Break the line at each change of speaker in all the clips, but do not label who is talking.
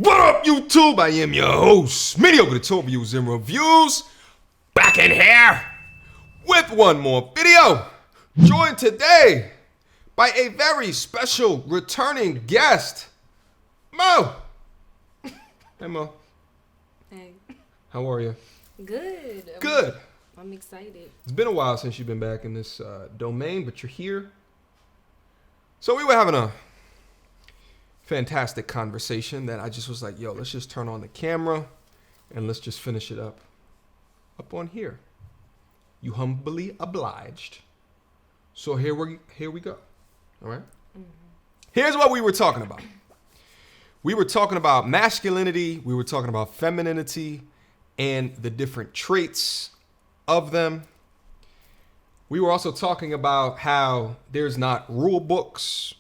What up, YouTube? I am your host, Mediocre Views and Reviews, back in here with one more video. Joined today by a very special returning guest, Mo. Hey, Mo.
Hey.
How are you?
Good.
Good.
I'm excited.
It's been a while since you've been back in this domain, but you're here. So we were having a fantastic conversation that I just was like, yo, let's just turn on the camera and let's just finish it up on here. You humbly obliged. So here we go. All right. Mm-hmm. Here's what we were talking about. We were talking about masculinity. We were talking about femininity and the different traits of them. We were also talking about how there's not rule books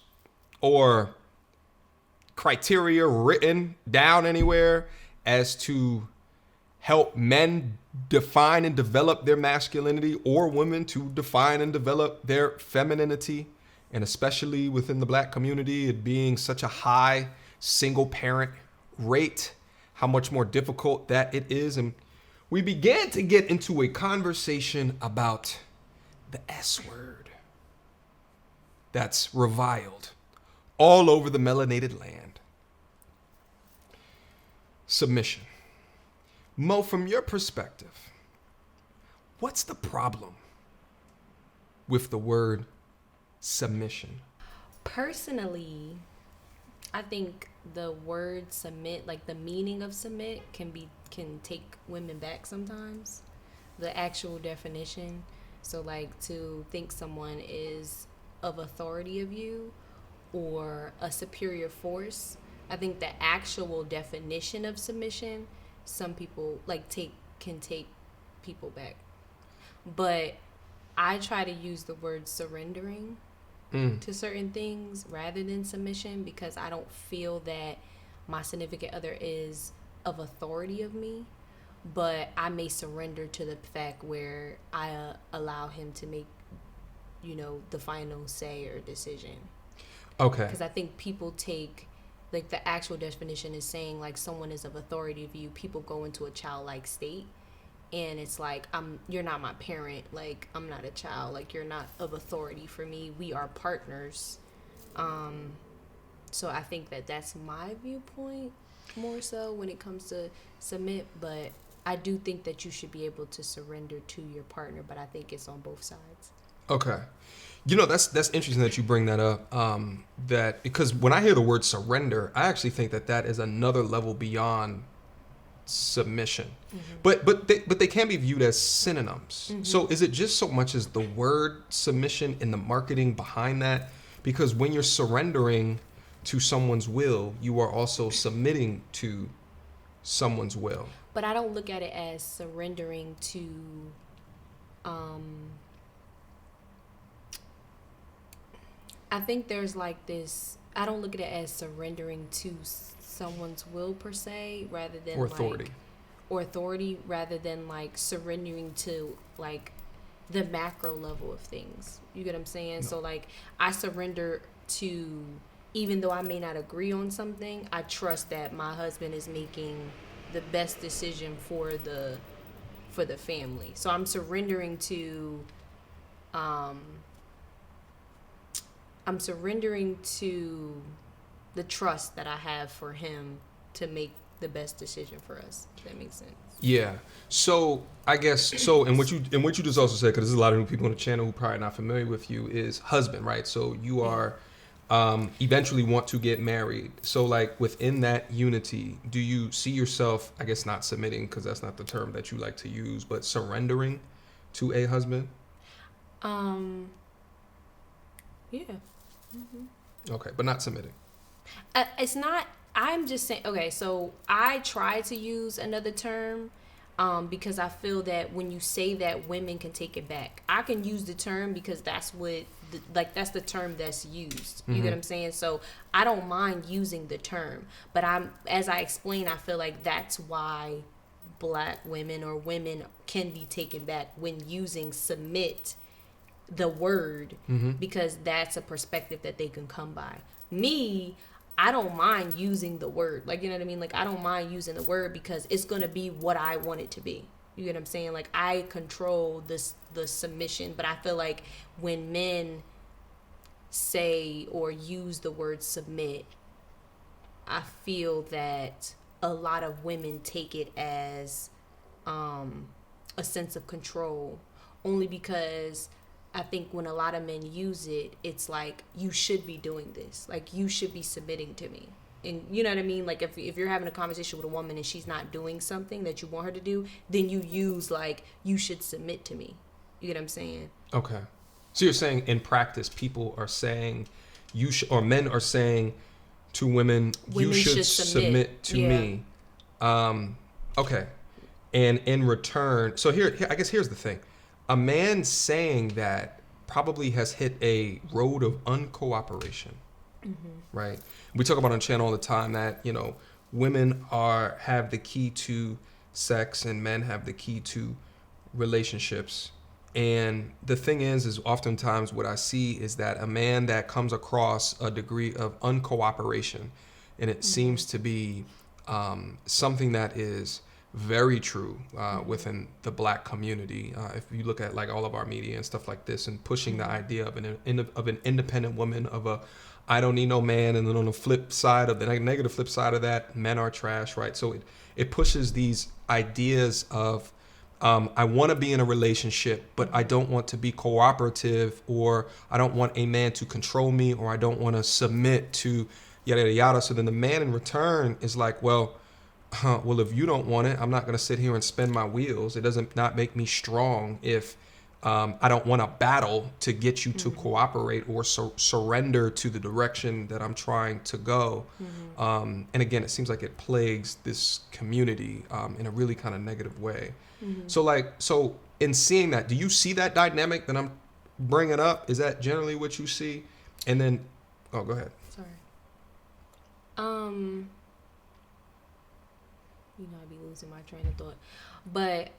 or criteria written down anywhere as to help men define and develop their masculinity or women to define and develop their femininity. And especially within the Black community, it being such a high single parent rate, how much more difficult that it is. And we began to get into a conversation about the S word that's reviled all over the melanated land. Submission. Mo, from your perspective, what's the problem with the word submission?
Personally, I think the word submit, like the meaning of submit, can take women back sometimes. The actual definition. So like to think someone is of authority of you or a superior force. I think the actual definition of submission, some people can take people back. But I try to use the word surrendering to certain things rather than submission, because I don't feel that my significant other is of authority of me, but I may surrender to the fact where I allow him to make, the final say or decision.
Okay.
Because I think people take, like, the actual definition is saying, like, someone is of authority of you. People go into a childlike state, and it's like, you're not my parent. Like, I'm not a child. Like, you're not of authority for me. We are partners. So I think that's my viewpoint more so when it comes to submit. But I do think that you should be able to surrender to your partner. But I think it's on both sides.
Okay. That's interesting that you bring that up. That because when I hear the word surrender, I actually think that is another level beyond submission. Mm-hmm. But they can be viewed as synonyms. Mm-hmm. So is it just so much as the word submission and the marketing behind that? Because when you're surrendering to someone's will, you are also submitting to someone's will.
But I don't look at it as surrendering to I think there's like this, I don't look at it as surrendering to someone's will per se, rather than authority rather than like surrendering to like the macro level of things. You get what I'm saying? No. So like I surrender to, even though I may not agree on something, I trust that my husband is making the best decision for the family. So I'm surrendering to the trust that I have for him to make the best decision for us. If that makes sense.
Yeah. So I guess and what you just also said, because there's a lot of new people on the channel who probably not familiar with you, is husband, right? So you are eventually want to get married. So like within that unity, do you see yourself, I guess not submitting, because that's not the term that you like to use, but surrendering to a husband?
Yeah. Mm-hmm.
Okay, but not submitting.
It's not. I'm just saying. Okay, so I try to use another term because I feel that when you say that, women can take it back. I can use the term because that's what, that's the term that's used. You get what I'm saying? So I don't mind using the term, but as I explained, I feel like that's why Black women or women can be taken back when using submit, the word, because that's a perspective that they can come by. Me, I don't mind using the word. Like, you know what I mean? Like, I don't mind using the word because it's going to be what I want it to be. You get what I'm saying? Like, I control the submission, but I feel like when men say or use the word submit, I feel that a lot of women take it as a sense of control, only because I think when a lot of men use it, it's like, you should be doing this. Like, you should be submitting to me. And you know what I mean? Like, if you're having a conversation with a woman and she's not doing something that you want her to do, then you use, like, you should submit to me. You get what I'm saying?
Okay. So you're saying in practice, people are saying you should, or men are saying to women, you should submit to me. Okay. And in return, so here, I guess here's the thing. A man saying that probably has hit a road of uncooperation, right? We talk about on the channel all the time that, you know, women have the key to sex and men have the key to relationships. And the thing is oftentimes what I see is that a man that comes across a degree of uncooperation, and it seems to be something that is very true within the Black community. If you look at like all of our media and stuff like this, and pushing the idea of an independent woman, of a I don't need no man, and then on the flip side of the negative flip side of that, men are trash, right? So it pushes these ideas of I want to be in a relationship, but I don't want to be cooperative, or I don't want a man to control me, or I don't want to submit to yada yada yada. So then the man in return is like, well, if you don't want it, I'm not going to sit here and spin my wheels. It doesn't not make me strong if I don't want to battle to get you to cooperate or surrender to the direction that I'm trying to go. And again, it seems like it plagues this community in a really kind of negative way. So in seeing that, do you see that dynamic that I'm bringing up? Is that generally what you see? And then, oh, go ahead.
Sorry. You know, I'd be losing my train of thought. But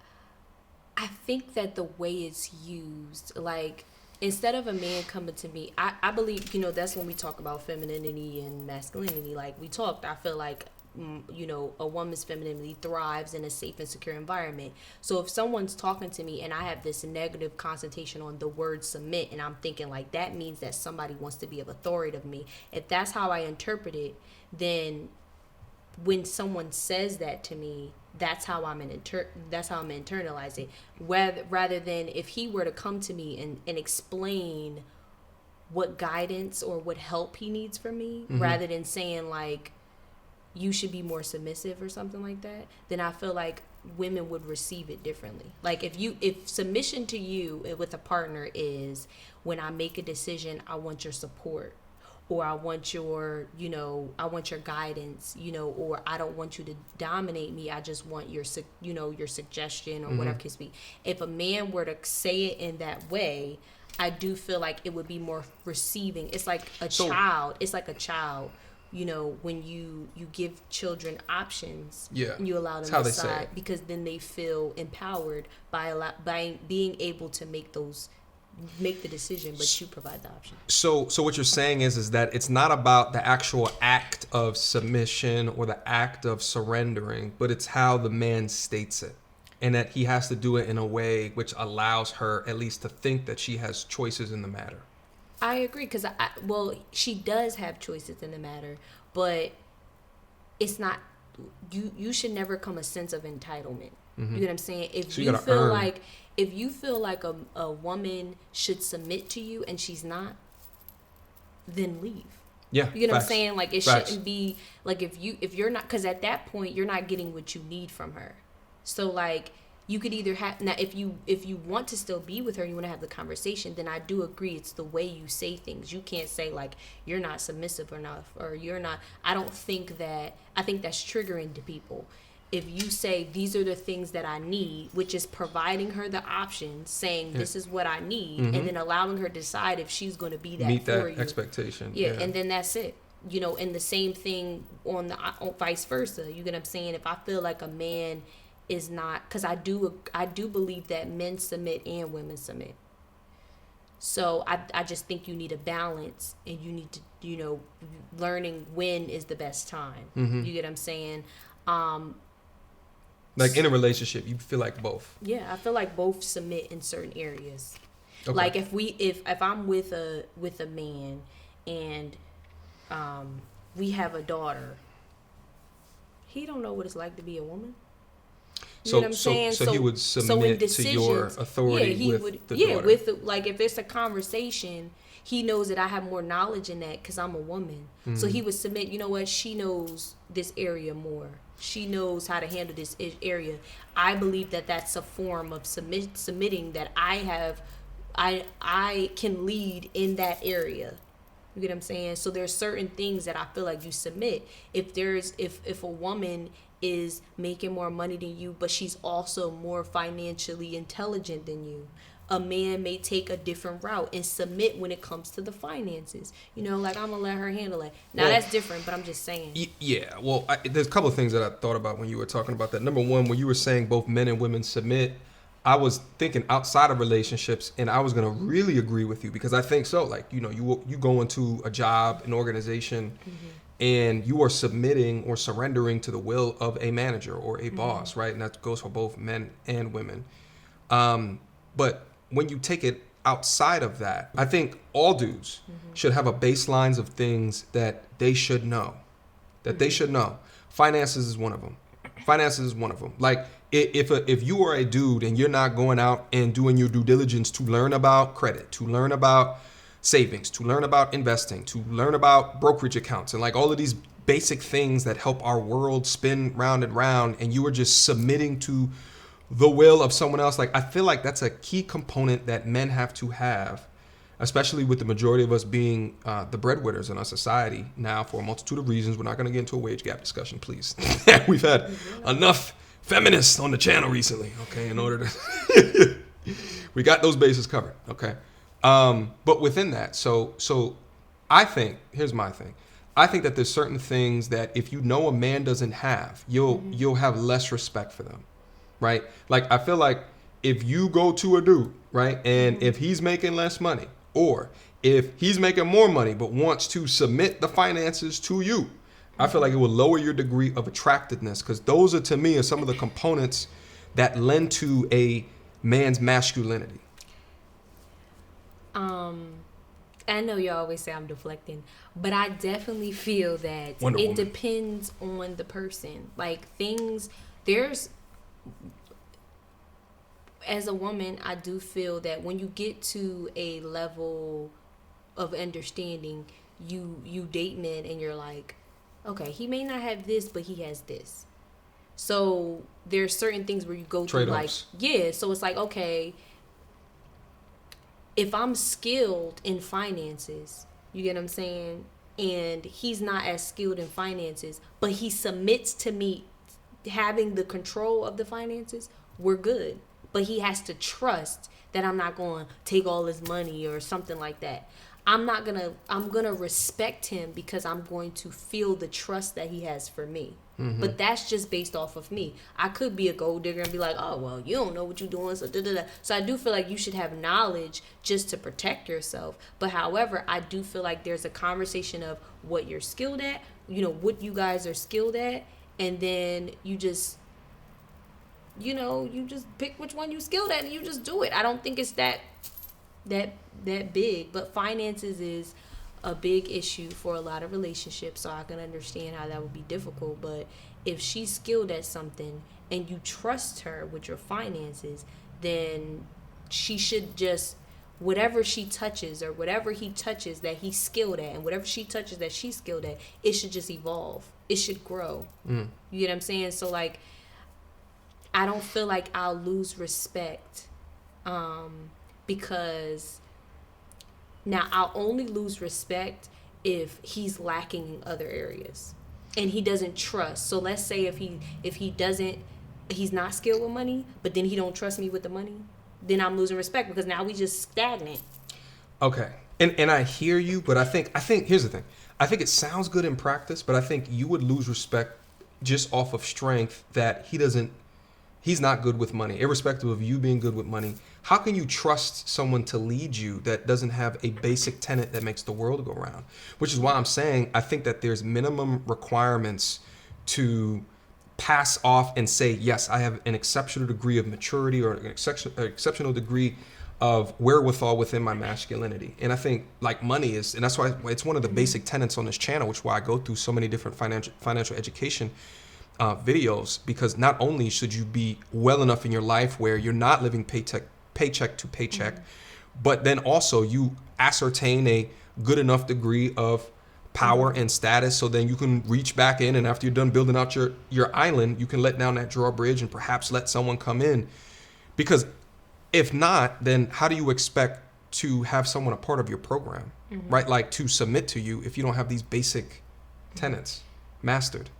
I think that the way it's used, like, instead of a man coming to me, I believe, you know, that's when we talk about femininity and masculinity. Like we talked, I feel like, you know, a woman's femininity thrives in a safe and secure environment. So if someone's talking to me and I have this negative concentration on the word submit, and I'm thinking like that means that somebody wants to be of authority of me, if that's how I interpret it, then when someone says that to me, that's how I'm internalize it. Rather than if he were to come to me and explain what guidance or what help he needs from me, rather than saying like, you should be more submissive or something like that, then I feel like women would receive it differently. Like if submission to you with a partner is, when I make a decision, I want your support, or I want your, you know, I want your guidance, you know, or I don't want you to dominate me. I just want your, you know, your suggestion or whatever it could be. If a man were to say it in that way, I do feel like it would be more receiving. It's like a child. It's like a child. You know, when you give children options, and you allow them to decide, because then they feel empowered by being able to make the decision, but you provide the option.
So what you're saying is that it's not about the actual act of submission or the act of surrendering, but it's how the man states it, and that he has to do it in a way which allows her at least to think that she has choices in the matter.
I agree, because she does have choices in the matter, but it's not, you should never come a sense of entitlement. You know what I'm saying? If you feel like a woman should submit to you and she's not, then leave.
Yeah.
You know what I'm saying? Like, it shouldn't be like, if you're not, because at that point you're not getting what you need from her. So like, you could either have, now if you want to still be with her, you want to have the conversation, then I do agree it's the way you say things. You can't say like, you're not submissive enough, or you're not, I think that's triggering to people. If you say, these are the things that I need, which is providing her the option, saying this is what I need, and then allowing her to decide if she's going to be that
meet
for
that
you.
expectation.
Yeah, and then that's it. You know, and the same thing on vice versa. You get what I'm saying? If I feel like a man is not, because I do believe that men submit and women submit. So I just think you need a balance, and you need to, learning when is the best time.
Mm-hmm.
You get what I'm saying?
Like in a relationship, you feel like both.
Yeah, I feel like both submit in certain areas.
Okay.
Like if I'm with a man and we have a daughter, he don't know what it's like to be a woman. You know what I'm saying?
So he would submit to your authority with the daughter.
Like if it's a conversation, he knows that I have more knowledge in that because I'm a woman. Mm-hmm. So he would submit. You know what? She knows this area more. She knows how to handle this area. I believe that that's a form of submitting that I can lead in that area. You get what I'm saying? So there's certain things that I feel like you submit. If a woman is making more money than you, but she's also more financially intelligent than you, a man may take a different route and submit when it comes to the finances. Like I'm gonna let her handle it. Now that's different, but I'm just saying.
Yeah. Well, there's a couple of things that I thought about when you were talking about that. Number one, when you were saying both men and women submit, I was thinking outside of relationships, and I was gonna really agree with you because I think so. Like you go into a job, an organization, and you are submitting or surrendering to the will of a manager or a boss, right? And that goes for both men and women. But when you take it outside of that, I think all dudes should have a baselines of things that they should know. They should know. Finances is one of them. Like if you are a dude and you're not going out and doing your due diligence to learn about credit, to learn about savings, to learn about investing, to learn about brokerage accounts, and like all of these basic things that help our world spin round and round, and you are just submitting to the will of someone else, like I feel like that's a key component that men have to have, especially with the majority of us being the breadwinners in our society now for a multitude of reasons. We're not going to get into a wage gap discussion, please. We've had enough feminists on the channel recently, okay, in order to we got those bases covered, okay. But within that, so I think, here's my thing. I think that there's certain things that if you know a man doesn't have, you'll have less respect for them, right? Like I feel like if you go to a dude, right, and if he's making less money, or if he's making more money but wants to submit the finances to you, I feel like it will lower your degree of attractiveness, because those are, to me, are some of the components that lend to a man's masculinity.
I know you always say I'm deflecting, but I definitely feel that it depends on the person. Like as a woman, I do feel that when you get to a level of understanding, you date men and you're like, okay, he may not have this, but he has this. So there's certain things where you go through, like, so it's like, okay, if I'm skilled in finances, you get what I'm saying, and he's not as skilled in finances, but he submits to me having the control of the finances, we're good. But he has to trust that I'm not going to take all his money or something like that. I'm going to respect him because I'm going to feel the trust that he has for me. But that's just based off of me. I could be a gold digger and be like, oh, well, you don't know what you're doing. So I do feel like you should have knowledge just to protect yourself. But however, I do feel like there's a conversation of what you're skilled at, what you guys are skilled at. And then you just pick which one you skilled at and you just do it. I don't think it's that big, but finances is a big issue for a lot of relationships, so I can understand how that would be difficult. But if she's skilled at something and you trust her with your finances, then she should just, whatever she touches or whatever he touches that he's skilled at, and whatever she touches that she's skilled at, it should just evolve. It should grow. You get what I'm saying? So like, I don't feel like I'll lose respect because now I'll only lose respect if he's lacking in other areas and he doesn't trust. So let's say if he's not skilled with money, but then he don't trust me with the money, then I'm losing respect because now we just stagnant. Okay.
And I hear you, but I think here's the thing. I think it sounds good in practice, but I think you would lose respect just off of strength that he doesn't he's not good with money, irrespective of you being good with money, how can you trust someone to lead you that doesn't have a basic tenet that makes the world go round? Which is why I'm saying I think that there's minimum requirements to pass off and say, yes, I have an exceptional degree of maturity or an exceptional degree of wherewithal within my masculinity. And I think like money is, and that's why it's one of the basic tenets on this channel, which is why I go through so many different financial education videos, because not only should you be well enough in your life where you're not living paycheck to paycheck, but then also you ascertain a good enough degree of power and status, so then you can reach back in, and after you're done building out your island, you can let down that drawbridge and perhaps let someone come in. Because if not, then how do you expect to have someone a part of your program, right? Like to submit to you if you don't have these basic tenets mastered.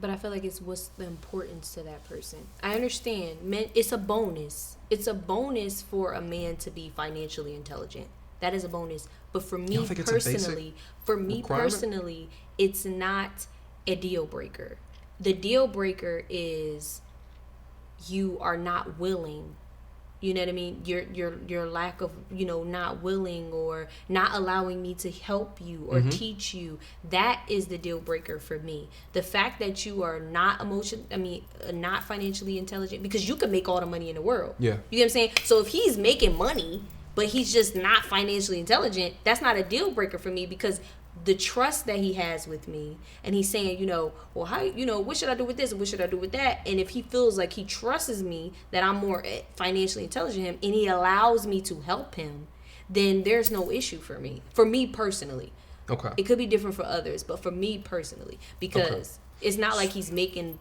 But I feel like it's what's the importance to that person. I understand, men. It's a bonus. It's a bonus for a man to be financially intelligent. That is a bonus. But for me personally, it's not a deal breaker. The deal breaker is you are not willing. You know what I mean? Your lack of, not willing or not allowing me to help you or teach you. That is the deal breaker for me. The fact that you are not not financially intelligent, because you can make all the money in the world. Yeah. You get what I'm saying? So if he's making money, but he's just not financially intelligent, that's not a deal breaker for me, because the trust that he has with me, and he's saying, well, how, what should I do with this? What should I do with that? And if he feels like he trusts me, that I'm more financially intelligent than him, and he allows me to help him, then there's no issue for me personally. Okay. It could be different for others, but for me personally, because it's not like he's making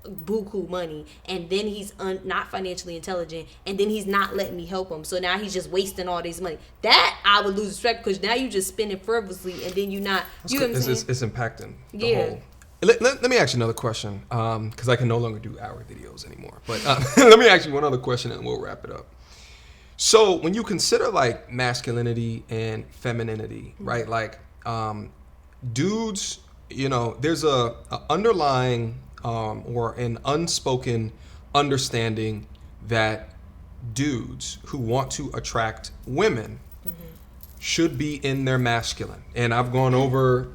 buku money and then he's not financially intelligent and then he's not letting me help him, so now he's just wasting all this money. That I would lose respect, because now you just spending frivolously and then you're not. You know what I'm saying? It's impacting the whole.
Let me ask you another question, because I can no longer do hour videos anymore, but let me ask you one other question and we'll wrap it up. So when you consider like masculinity and femininity, right, like dudes, there's a underlying or an unspoken understanding that dudes who want to attract women should be in their masculine. And I've gone over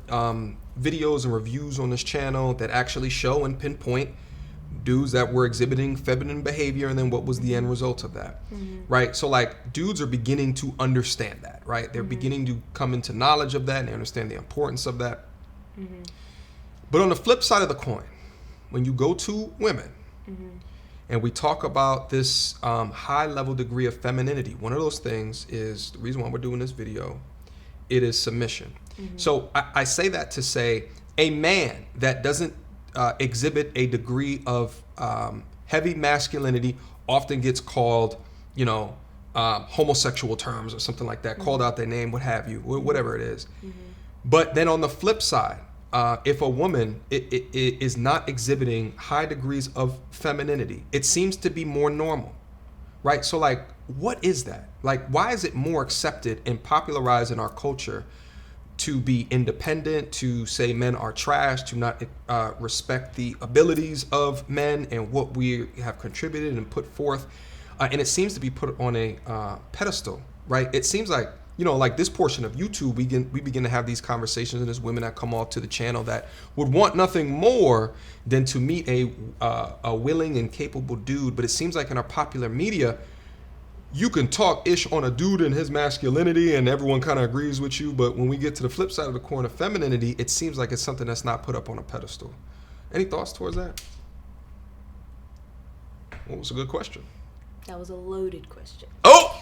videos and reviews on this channel that actually show and pinpoint dudes that were exhibiting feminine behavior and then what was the end result of that, right? So like dudes are beginning to understand that, right? They're beginning to come into knowledge of that and they understand the importance of that. But on the flip side of the coin, when you go to women and we talk about this high level degree of femininity, one of those things is the reason why we're doing this video. It is submission. So I say that to say a man that doesn't exhibit a degree of heavy masculinity often gets called, homosexual terms or something like that, called out their name, what have you, whatever it is. But then on the flip side, if a woman is not exhibiting high degrees of femininity, it seems to be more normal, right? So like, what is that? Like, why is it more accepted and popularized in our culture to be independent, to say men are trash, to not respect the abilities of men and what we have contributed and put forth? And it seems to be put on a pedestal, right? It seems like, like this portion of YouTube, we begin to have these conversations, and there's women that come off to the channel that would want nothing more than to meet a willing and capable dude. But it seems like in our popular media, you can talk ish on a dude and his masculinity and everyone kind of agrees with you. But when we get to the flip side of the coin of femininity, it seems like it's something that's not put up on a pedestal. Any thoughts towards that? Well, it was a good question.
That was a loaded question.
Oh!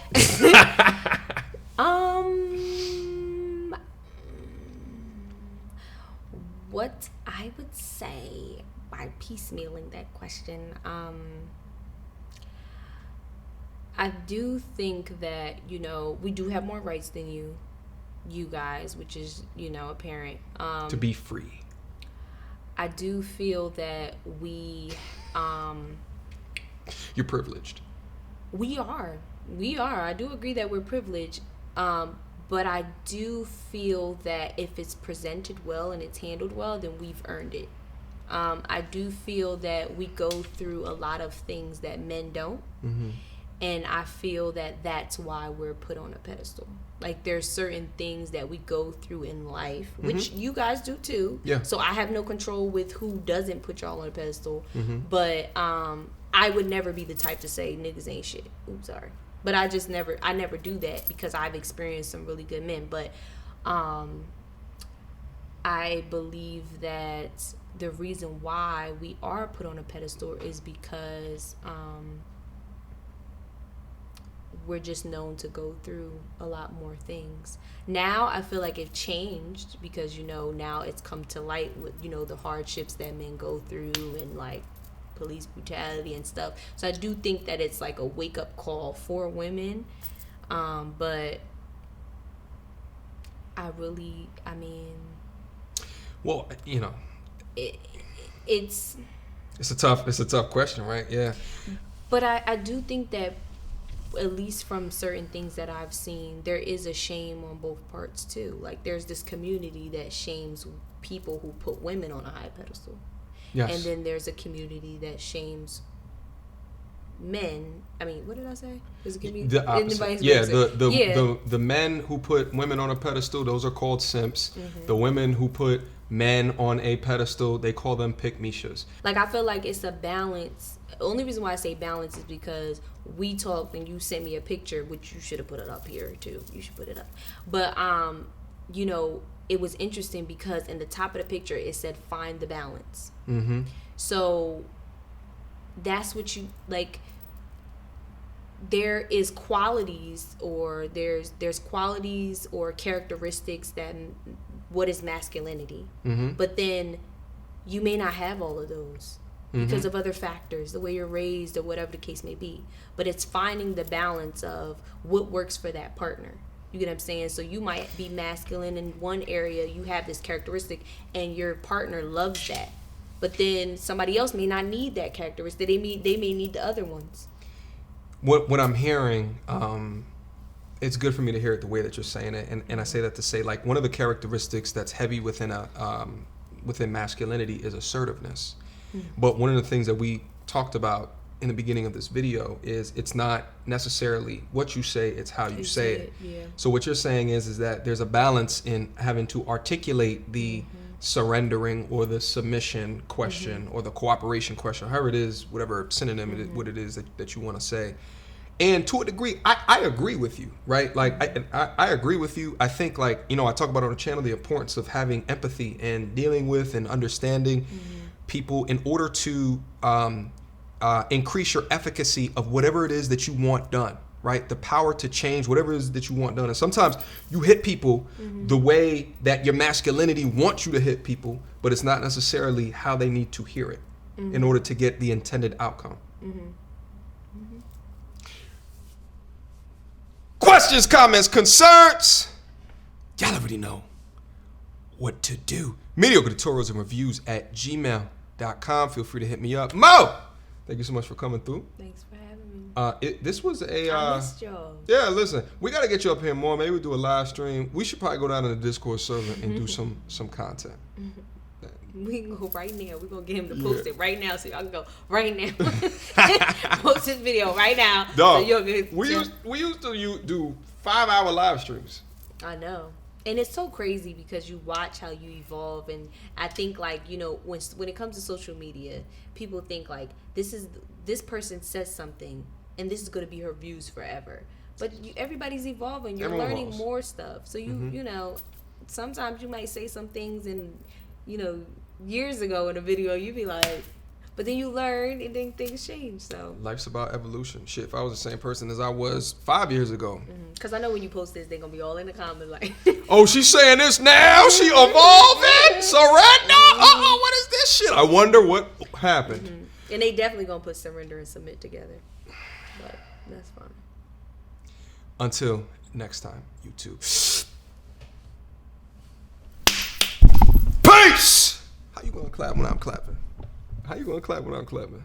What I would say by piecemealing that question, I do think that, we do have more rights than you guys, which is, apparent.
To be free.
I do feel that we,
You're privileged.
We are. I do agree that we're privileged. But I do feel that if it's presented well and it's handled well, then we've earned it. I do feel that we go through a lot of things that men don't.
Mm-hmm.
And I feel that that's why we're put on a pedestal. Like, there's certain things that we go through in life, which you guys do too.
Yeah.
So I have no control with who doesn't put y'all on a pedestal.
Mm-hmm.
But I would never be the type to say niggas ain't shit. Oops, sorry. But I never do that because I've experienced some really good men. But I believe that the reason why we are put on a pedestal is because we're just known to go through a lot more things. Now I feel like it changed because, now it's come to light with, the hardships that men go through and like police brutality and stuff. So I do think that it's like a wake up call for women. But
well,
it's
a tough question, right? Yeah.
But I do think that, at least from certain things that I've seen, there is a shame on both parts too. Like, there's this community that shames people who put women on a high pedestal.
Yes.
And then there's a community that shames men. I mean, what did I say? There's a community.
The opposite. Yeah, the men who put women on a pedestal, those are called simps. Mm-hmm. The women who put men on a pedestal, they call them pick-me-shas.
Like, I feel like it's a balance. The only reason why I say balance is because we talked and you sent me a picture, which you should have put it up here too. You should put it up. But it was interesting because in the top of the picture it said find the balance.
Mm-hmm.
So that's what you like. There is qualities or there's qualities or characteristics that what is masculinity.
Mm-hmm.
But then you may not have all of those because of other factors, the way you're raised or whatever the case may be. But it's finding the balance of what works for that partner. You get what I'm saying? So you might be masculine in one area, you have this characteristic, and your partner loves that. But then somebody else may not need that characteristic. They may need the other ones.
What I'm hearing, it's good for me to hear it the way that you're saying it, and I say that to say, like, one of the characteristics that's heavy within within masculinity is assertiveness. But one of the things that we talked about in the beginning of this video is it's not necessarily what you say, it's how you say it.
Yeah.
So what you're saying is that there's a balance in having to articulate the surrendering or the submission question or the cooperation question, however it is, whatever synonym what it is that you want to say. And to a degree, I agree with you, right? Like, I agree with you. I think, like, I talk about on the channel the importance of having empathy and dealing with and understanding people in order to increase your efficacy of whatever it is that you want done, right? The power to change whatever it is that you want done. And sometimes you hit people the way that your masculinity wants you to hit people, but it's not necessarily how they need to hear it in order to get the intended outcome. Questions, comments, concerns? Y'all already know what to do. Mediocre tutorials and reviews at gmail.com. Feel free to hit me up. Mo, thank you so much for coming through.
Thanks for having me.
This was
I missed y'all.
Yeah, listen, we got to get you up here more. Maybe we'll do a live stream. We should probably go down to the Discord server and do some content.
We can go right now. We're going to get him to post it right now so y'all can go right now. Post this video right now.
Dog,
so
we used to do 5-hour live streams.
I know. And it's so crazy because you watch how you evolve. And I think, like, when it comes to social media, people think, like, this person says something and this is going to be her views forever. But everybody's evolving. You're
Everyone
learning
evolves.
more stuff. So sometimes you might say some things and, years ago in a video, you'd be like, but then you learn and then things change. So
Life's about evolution. Shit, if I was the same person as I was 5 years ago.
because I know when you post this, they're going to be all in the comments like,
Oh, she's saying this now? She evolving? Surrender? Uh-oh, what is this shit? I wonder what happened.
and they definitely going to put surrender and submit together. But that's fine.
Until next time, YouTube. Peace! How you gonna clap when I'm clapping? How you gonna clap when I'm clapping?